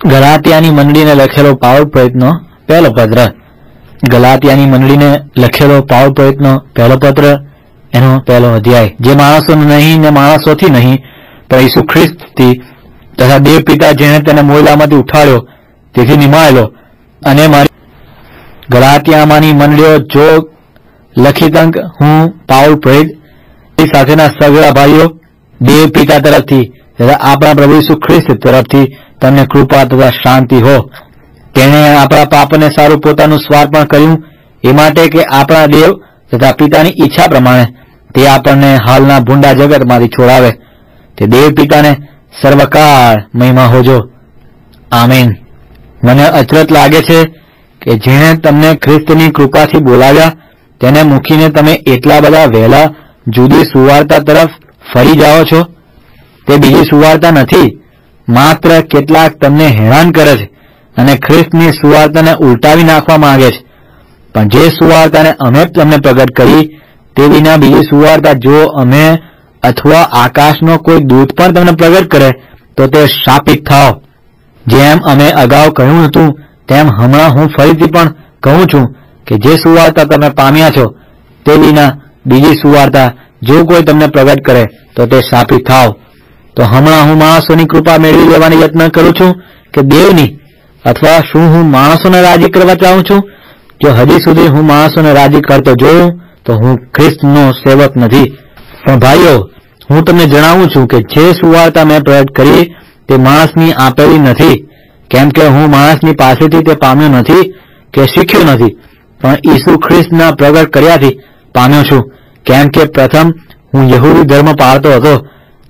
ગલાતિયાની મંડળીને લખેલો પાઉલ પ્રેરિતનો પહેલો પત્ર. ગલાતિયાની મંડળીને લખેલો પાઉલ પ્રેરિતનો પહેલો પત્ર, એનો પહેલો અધ્યાય. જે માણસો નહીં ને માણસોથી નહીં, પણ ઈસુ ખ્રિસ્તથી તથા દેવ પિતા જેણે તેને મોયલામાંથી ઉઠાડ્યો તેથી નિમાયેલો, અને મારી ગલાતિયામાંની મંડળીઓ જો લખિતંક હું પાઉલ પ્રેરિત સાથેના સગળા ભાઈઓ દેવ પિતા તરફથી તથા આપણા પ્રભુ ઈસુ ખ્રિસ્ત તરફથી તમને કૃપા તથા શાંતિ હો. તેણે આપણા પાપને સારું પોતાનું સ્વાર્પણ કર્યું, એ માટે કે આપણા દેવ તથા પિતાની ઈચ્છા પ્રમાણે તે આપણને હાલના ભૂંડા જગતમાંથી છોડાવે. તે દેવ પિતાને સર્વકાળ મહિમા હોજો. આમીન. મને અચરજ લાગે છે કે જેણે તમને ખ્રિસ્તની કૃપાથી બોલાવ્યા તેને મૂકીને તમે એટલા બધા વહેલા જુદી સુવાર્તા તરફ ફરી જાઓ છો. તે બીજી સુવાર્તા નથી, માત્ર કેટલાક તમને હેરાન કરે છે અને ખ્રિસ્તની સુવાર્તાને ઉલટાવી નાખવા માંગે છે. પણ જે સુવાર્તાને અમે તમને પ્રગટ કરી તે વિના બીજી સુવાર્તા જો અમે અથવા આકાશનો કોઈ દૂત પણ તમને પ્રગટ કરે તો તે શાપિત થાઓ. જેમ અમે અગાઉ કહ્યું હતું તેમ હમણાં હું ફરીથી પણ કહું છું કે જે સુવાર્તા તમે પામ્યા છો તે વિના બીજી સુવાર્તા જો કોઈ તમને પ્રગટ કરે તો તે શાપિત થાઓ. તો હમણાં હું માણસોની કૃપા મેળવી લેવાની યત્ન કરું છું કે દેવની, અથવા શું હું માણસોને રાજી કરવા ચાહું છું? જો હજી સુધી હું માણસોને રાજી કરતો જોયું તો હું ખ્રિસ્તનો સેવક નથી. પણ ભાઈઓ, હું તમને જણાવું છું કે જે સુવાર્તા મેં પ્રગટ કરી તે માણસની આપેલી નથી, કેમ કે હું માણસની પાસેથી તે પામ્યો નથી કે શીખ્યો નથી, પણ ઈસુ ખ્રિસ્તના પ્રગટ કર્યાથી પામ્યો છું. કેમ કે પ્રથમ હું યહૂદી ધર્મ પાળતો હતો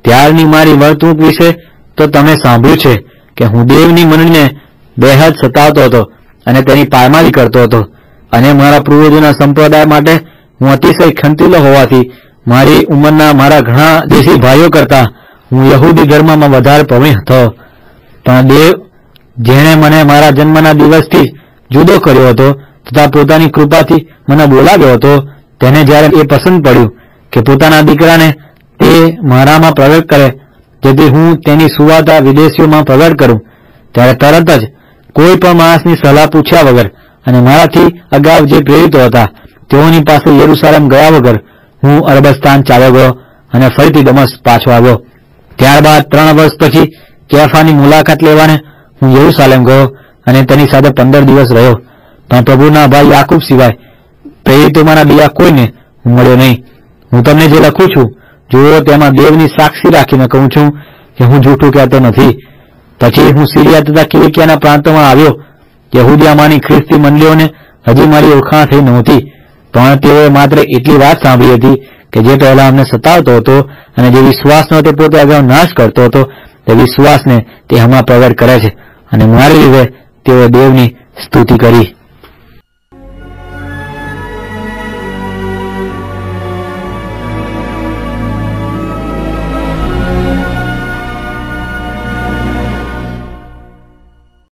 ત્યારની મારી વર્તણૂક વિશે તો તમે સાંભળ્યું છે કે હું દેવની મંડળીને બેહદ સતાવતો હતો અને તેની પાયમાલી કરતો હતો, અને મારા પૂર્વજોના સંપ્રદાય માટે હું અતિશય ખંતીલો હોવાથી મારી ઉંમરના મારા ઘણા દેશી ભાઈઓ કરતા હું યહૂદી ધર્મમાં વધારે પ્રવીણ હતો. પણ દેવ જેણે મને મારા જન્મના દિવસથી જુદો કર્યો હતો તથા પોતાની કૃપાથી મને બોલાવ્યો હતો, તેને જ્યારે એ પસંદ પડ્યું કે પોતાના દીકરાને તે મારામાં પ્રગટ કરે જેથી હું તેની સુવાર્તા વિદેશીઓમાં પ્રગટ કરું, ત્યારે તરત જ કોઈ પણ માણસની સલાહ પૂછ્યા વગર અને મારાથી અગાઉ જે પ્રેરિતો હતા તેઓની પાસે યરૂશાલેમ ગયા વગર હું અરબસ્તાન ચાલ્યો ગયો અને ફરીથી દમસ્ક પાછો આવ્યો. ત્યારબાદ 3 વર્ષ પછી કેફાની મુલાકાત લેવાને હું યરૂશાલેમ ગયો અને તેની સાથે 15 દિવસ રહ્યો. પણ પ્રભુના ભાઈ યાકૂબ સિવાય પ્રેરિતોમાંના બીજા કોઈને હું મળ્યો નહીં. હું તમને જે લખું છું જુઓ, તેમાં દેવની સાક્ષી રાખીને કહું છું કે હું જૂઠું કહેતો નથી. પછી હું સીરિયા તથા કિલિકિયાના પ્રાંતોમાં આવ્યો. યહૂદિયામાંની ખ્રિસ્તી મંડળીઓને હજી મારી ઓળખાણ થઈ નહોતી, પણ તેઓએ માત્ર એટલી વાત સાંભળી હતી કે જે પહેલા અમને સતાવતો હતો અને જે વિશ્વાસનો તે પોતે અગાઉ નાશ કરતો હતો તે વિશ્વાસને તે હમણાં પ્રગટ કરે છે, અને મારી લીધે તેઓએ દેવની સ્તુતિ કરી.